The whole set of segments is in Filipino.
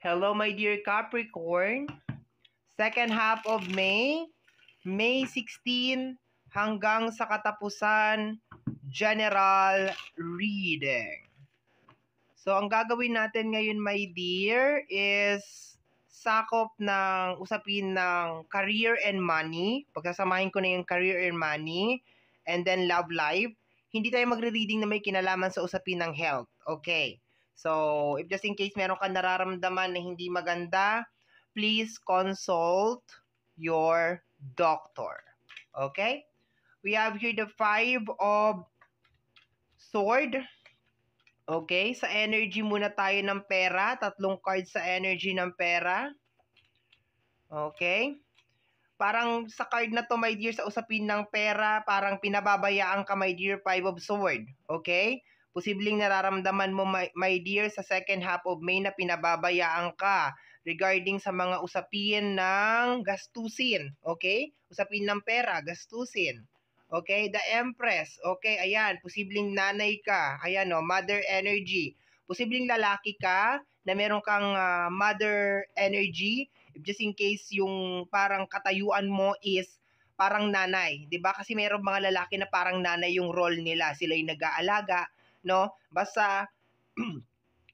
Hello, my dear Capricorn. Second half of May, May 16 hanggang sa katapusan, general reading. So, ang gagawin natin ngayon, my dear, is sakop ng usapin ng career and money. Pagkasamahin ko na yung career and money, and then love life. Hindi tayo magre-reading na may kinalaman sa usapin ng health. Okay. So, if just in case meron kang nararamdaman na hindi maganda, please consult your doctor. Okay? We have here the 5 of sword. Okay, sa energy muna tayo ng pera. Tatlong cards sa energy ng pera. Okay. Parang sa card na to, my dear, sa usapin ng pera, parang pinababayaan ka, my dear, 5 of sword. Okay? Posibleng nararamdaman mo, my dear, sa second half of May na pinababayaan ka regarding sa mga usapin ng gastusin. Okay? Usapin ng pera, gastusin. Okay? The Empress. Okay? Ayan. Posibleng nanay ka. Ayan, no? Mother energy. Posibleng lalaki ka na meron kang mother energy. Just in case yung parang katayuan mo is parang nanay, 'di ba? Kasi mayroong mga lalaki na parang nanay yung role nila, sila yung nag-aalaga, no? Basta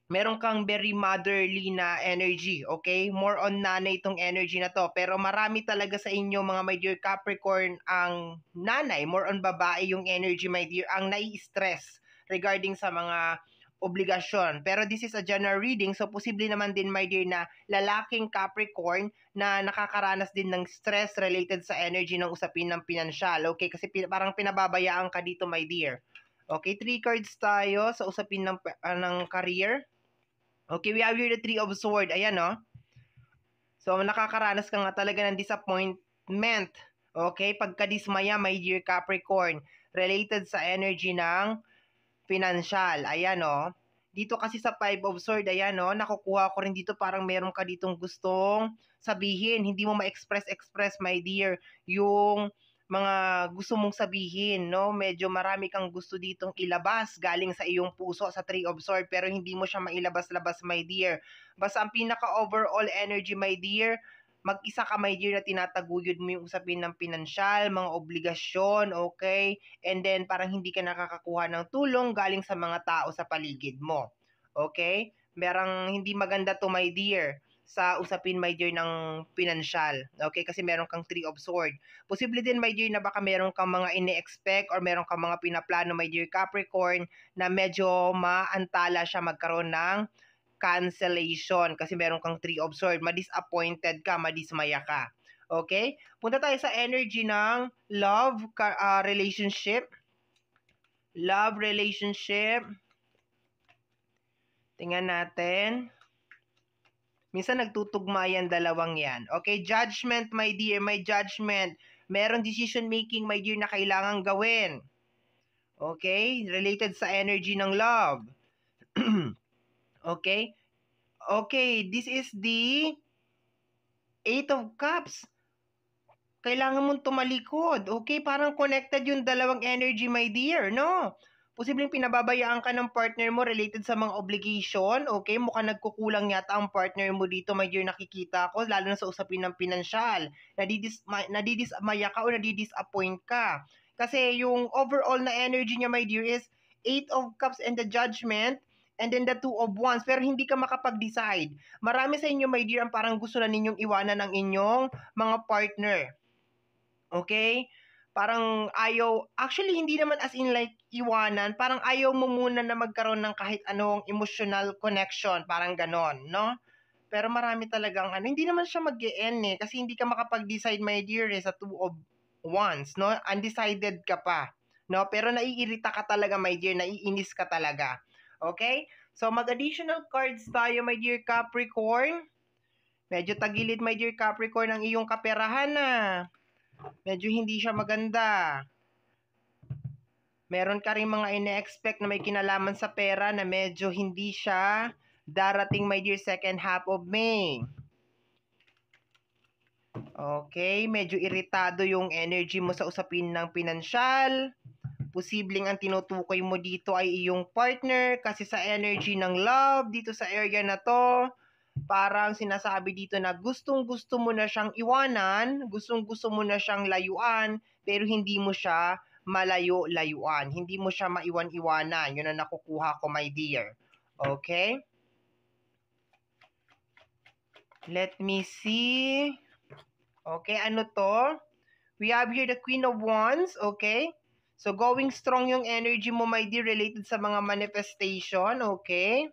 meron kang very motherly na energy, okay? More on nanay itong energy na to. Pero marami talaga sa inyo, mga my dear Capricorn, ang nanay, more on babae yung energy, my dear, ang nai-stress regarding sa mga obligasyon. Pero this is a general reading, so posible naman din, my dear, na lalaking Capricorn na nakakaranas din ng stress related sa energy ng usapin ng pinansyal. Okay, kasi parang pinababayaan ka dito, my dear. Okay, 3 cards tayo sa usapin ng career. Okay, we have here the 3 of sword. Ayan, no? So, nakakaranas ka nga talaga ng disappointment. Okay, pagkadismaya, my dear Capricorn, related sa energy ng financial. Ayan, no? Dito kasi sa 5 of sword, ayan, no? Nakukuha ko rin dito parang meron ka ditong gustong sabihin. Hindi mo ma-express, my dear, yung mga gusto mong sabihin, no? Medyo marami kang gusto ditong ilabas galing sa iyong puso sa 3 of sword, pero hindi mo siya mailabas-labas, my dear. Basta ang pinaka-overall energy, my dear, mag-isa ka, my dear, na tinataguyod mo yung usapin ng pinansyal, mga obligasyon, okay? And then, parang hindi ka nakakakuha ng tulong galing sa mga tao sa paligid mo. Okay? Merang hindi maganda to, my dear, sa usapin, my dear, ng pinansyal. Okay? Kasi meron kang 3 of sword. Posible din, my dear, na baka meron kang mga ine-expect or meron kang mga pinaplano, my dear Capricorn, na medyo maantala siya magkaroon ng cancellation kasi meron kang 3 of sword. Ma-disappointed ka, madismaya ka. Okay? Punta tayo sa energy ng love relationship. Love relationship. Tingnan natin. Minsan nagtutugma yan, dalawang yan. Okay, judgment, my dear, may judgment. Meron decision making, my dear, na kailangang gawin. Okay, related sa energy ng love. Okay? Okay, this is the 8 of Cups. Kailangan mong tumalikod. Okay, parang connected yung dalawang energy, my dear, no? Posibleng pinababayaan ka ng partner mo related sa mga obligation. Okay, mukhang nagkukulang yata ang partner mo dito, my dear, nakikita ko, lalo na sa usapin ng pinansyal. Nadidismaya ka o nadidisappoint ka. Kasi yung overall na energy niya, my dear, is 8 of Cups and the Judgment, and then the 2 of Wands, pero hindi ka makapag-decide. Marami sa inyo, my dear, ang parang gusto na ninyong iwanan ng inyong mga partner. Okay? Parang ayaw, actually hindi naman as in like iwanan, parang ayaw mo muna na magkaroon ng kahit anong emotional connection, parang ganon, no? Pero marami talagang hindi naman siya mag-e-end kasi hindi ka makapag-decide, my dear, sa 2 of Wands, no? Undecided ka pa, no? Pero naiirita ka talaga, my dear, naiinis ka talaga. Okay? So, mag-additional cards tayo, my dear Capricorn. Medyo tagilid, my dear Capricorn, ang iyong kaperahan na. Medyo hindi siya maganda. Meron ka rin mga ine-expect na may kinalaman sa pera na medyo hindi siya darating, my dear, second half of May. Okay, medyo iritado yung energy mo sa usapin ng pinansyal. Posibleng ang tinutukoy mo dito ay iyong partner kasi sa energy ng love dito sa area na to, parang sinasabi dito na gustong-gusto mo na siyang iwanan, gustong-gusto mo na siyang layuan, pero hindi mo siya malayo-layuan. Hindi mo siya maiwan-iwanan. Yun ang nakukuha ko, my dear. Okay? Let me see. Okay, ano to? We have here the Queen of Wands, okay? So, going strong yung energy mo, my dear, related sa mga manifestation, okay?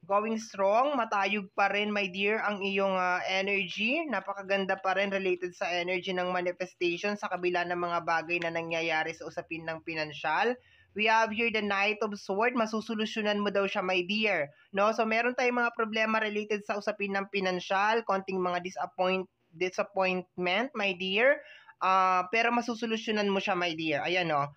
Going strong, matayog pa rin, my dear, ang iyong energy. Napakaganda pa rin related sa energy ng manifestation sa kabila ng mga bagay na nangyayari sa usapin ng pinansyal. We have here the Knight of Swords. Masusolusyonan mo daw siya, my dear. No? So, meron tayong mga problema related sa usapin ng pinansyal, konting mga disappointment, my dear. Pero masusolusyonan mo siya, my dear. Ayan, no?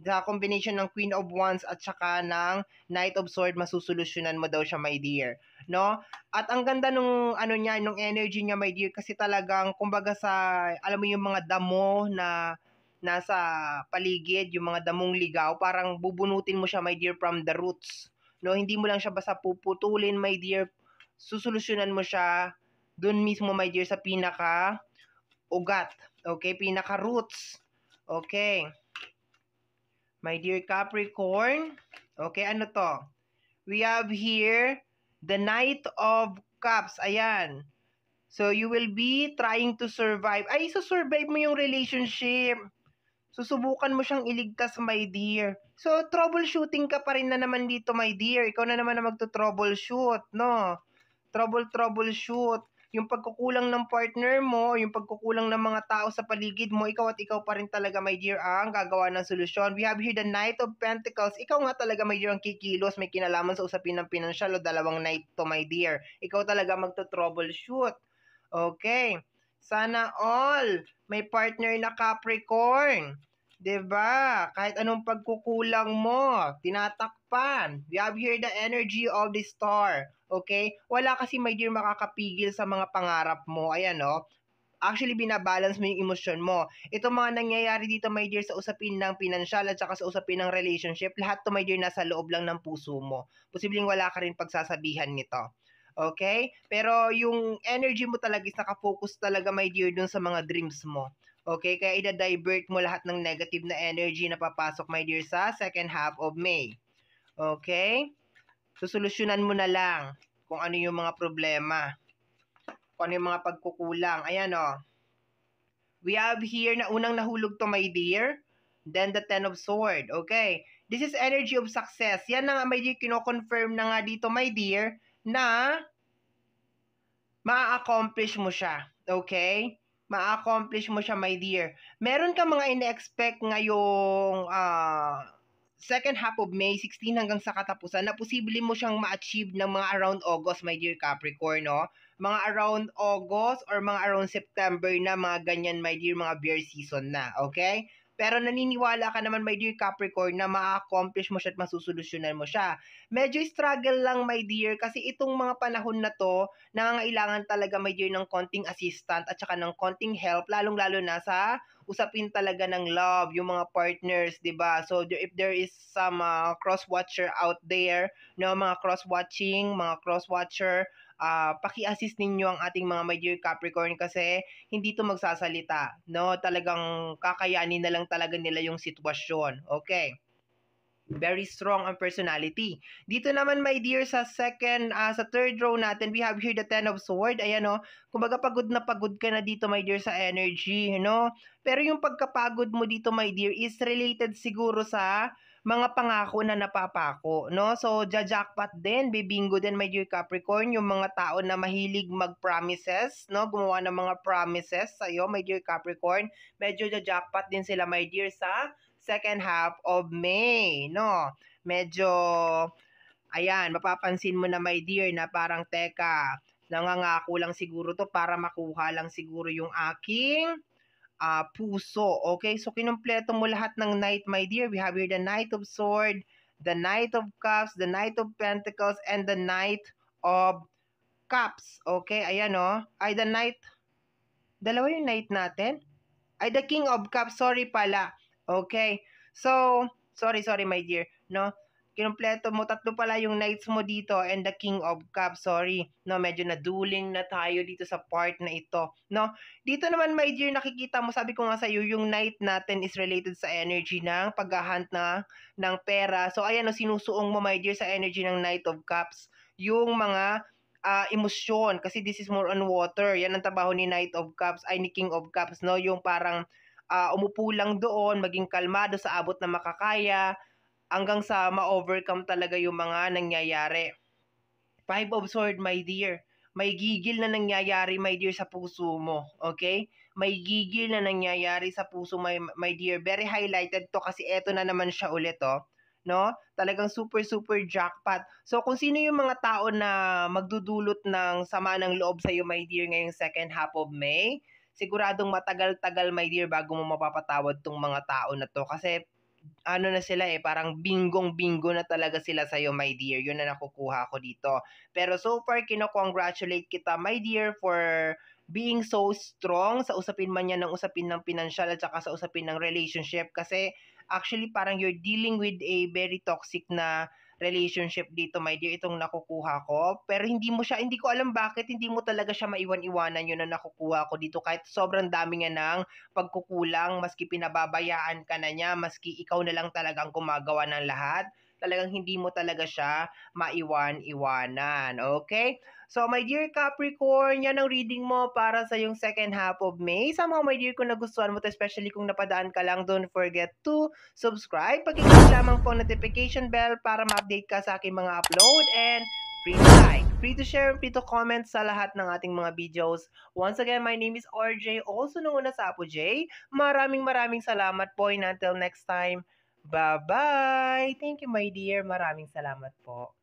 The combination ng Queen of Wands at saka ng Knight of Swords, masusolusyonan mo daw siya, my dear. No? At ang ganda nung ano niya, nung energy niya, my dear, kasi talagang kumbaga sa alam mo yung mga damo na nasa paligid, yung mga damong ligaw, parang bubunutin mo siya, my dear, from the roots. No, hindi mo lang siya basta puputulin, my dear. Susolusyonan mo siya doon mismo, my dear, sa pinaka ugat. Okay, pinaka roots. Okay. My dear Capricorn, okay, ano to? We have here the Knight of Cups. Ayan. So, you will be trying to survive. Ay, survive mo yung relationship. Susubukan mo siyang iligtas, my dear. So, troubleshooting ka pa rin na naman dito, my dear. Ikaw na naman na magto-troubleshoot, no? Troubleshoot. Yung pagkukulang ng partner mo, yung pagkukulang ng mga tao sa paligid mo, ikaw at ikaw pa rin talaga, my dear, ang gagawa ng solusyon. We have here the Knight of Pentacles. Ikaw nga talaga, my dear, ang kikilos, may kinalaman sa usapin ng pinansyal o dalawang knight to, my dear. Ikaw talaga magto-troubleshoot. Okay. Sana all may partner na Capricorn. 'Di ba? Kahit anong pagkukulang mo, tinatakpan. We have here the energy of the star. Okay? Wala kasi, my dear, makakapigil sa mga pangarap mo. Ayan, no? Actually, binabalance mo yung emosyon mo. Ito mga nangyayari dito, my dear, sa usapin ng pinansyal at saka sa usapin ng relationship, lahat to, my dear, nasa loob lang ng puso mo. Posibleng wala ka rin pagsasabihan nito. Okay? Pero yung energy mo talaga is nakafocus talaga, my dear, dun sa mga dreams mo. Okay? Kaya ida-divert mo lahat ng negative na energy na papasok, my dear, sa second half of May. Okay? Susolusyonan mo na lang kung ano yung mga problema. Kung ano yung mga pagkukulang. Ayan, o. We have here na unang nahulog to, my dear. Then the Ten of Swords. Okay? This is energy of success. Yan na nga, my dear, kino-confirm na nga dito, my dear, na ma-accomplish mo siya. Okay? Ma-accomplish mo siya, my dear. Meron ka mga ine-expect ngayong second half of May, 16 hanggang sa katapusan, na posible mo siyang ma-achieve ng mga around August, my dear Capricorn, no? Mga around August or mga around September na, mga ganyan, my dear, mga bear season na. Okay? Pero naniniwala ka naman, my dear Capricorn, na ma-accomplish mo siya at masusolusyonan mo siya. Medyo struggle lang, my dear, kasi itong mga panahon na to, nangangailangan talaga, my dear, ng konting assistant at saka ng konting help, lalong-lalo na sa usapin talaga ng love, yung mga partners, 'di ba? So if there is some cross-watcher out there, no, mga cross-watching, mga cross-watcher, paki-assist ninyo ang ating mga my dear Capricorn kasi hindi to magsasalita, no? Talagang kakayanin na lang talaga nila yung sitwasyon. Okay? Very strong ang personality. Dito naman, my dear, sa third row natin, we have here the Ten of Swords. Ayan, no? Kumbaga pagod na pagod ka na dito, my dear, sa energy, no? Pero yung pagkapagod mo dito, my dear, is related siguro sa mga pangako na napapako, no? So, jackpot din, bibingo din, my dear Capricorn, yung mga tao na mahilig mag-promises, no? Gumawa ng mga promises sa'yo, my dear Capricorn. Medyo jackpot din sila, my dear, sa second half of May, no? Medyo, ayan, mapapansin mo na, my dear, na parang, teka, nangangako lang siguro to para makuha lang siguro yung aking puso. Okay? So, kinumpleto mo lahat ng knight, my dear. We have here the Knight of Swords, the Knight of Cups, the Knight of Pentacles, and the Knight of Cups. Okay? Ayan, no? Ay, the Knight, dalawa yung Knight natin? Ay, the King of Cups. Sorry pala. Okay? So, sorry, my dear. No? kinumpleto mo, 3 pala yung knights mo dito and the King of Cups. Sorry, no, medyo naduling na tayo dito sa part na ito, no? Dito naman, my dear, nakikita mo, sabi ko nga sa iyo, yung knight natin is related sa energy ng paghahunt ng pera. So, ayan, no, sinusuong mo, my dear, sa energy ng Knight of Cups, yung mga emosyon, kasi this is more on water. Yan ang trabaho ni Knight of Cups, ay ni King of Cups, no? Yung parang umupo lang doon, maging kalmado sa abot na makakaya, hanggang sa ma-overcome talaga yung mga nangyayari. 5 of Swords, my dear. May gigil na nangyayari, my dear, sa puso mo. Okay? May gigil na nangyayari sa puso, my dear. Very highlighted to kasi eto na naman siya ulit, oh. No? Talagang super, super jackpot. So, kung sino yung mga tao na magdudulot ng sama ng loob sa'yo, my dear, ngayong second half of May, siguradong matagal-tagal, my dear, bago mo mapapatawad tong mga tao na to. Kasi ano na sila parang binggong-bingo na talaga sila sa'yo, my dear. Yun na nakukuha ko dito. Pero so far, kino-congratulate kita, my dear, for being so strong sa usapin man yan ng usapin ng pinansyal at saka sa usapin ng relationship. Kasi actually, parang you're dealing with a very toxic na relationship dito, my dear, itong nakukuha ko. Pero hindi ko alam bakit hindi mo talaga siya maiwan-iwanan, yun na nakukuha ko dito. Kahit sobrang dami nga ng pagkukulang, maski pinababayaan ka na niya, maski ikaw na lang talagang gumagawa ng lahat, talagang hindi mo talaga siya maiwan-iwanan. Okay? So, my dear Capricorn, yan ang reading mo para sa yung second half of May. Somehow, my dear, kung nagustuhan mo to, especially kung napadaan ka lang, don't forget to subscribe. Pag-click lamang po notification bell para ma-update ka sa aking mga upload, and free to like, free to share, free to comment sa lahat ng ating mga videos. Once again, my name is RJ, also known as Apo J. Maraming salamat po, and until next time, bye-bye! Thank you, my dear. Maraming salamat po.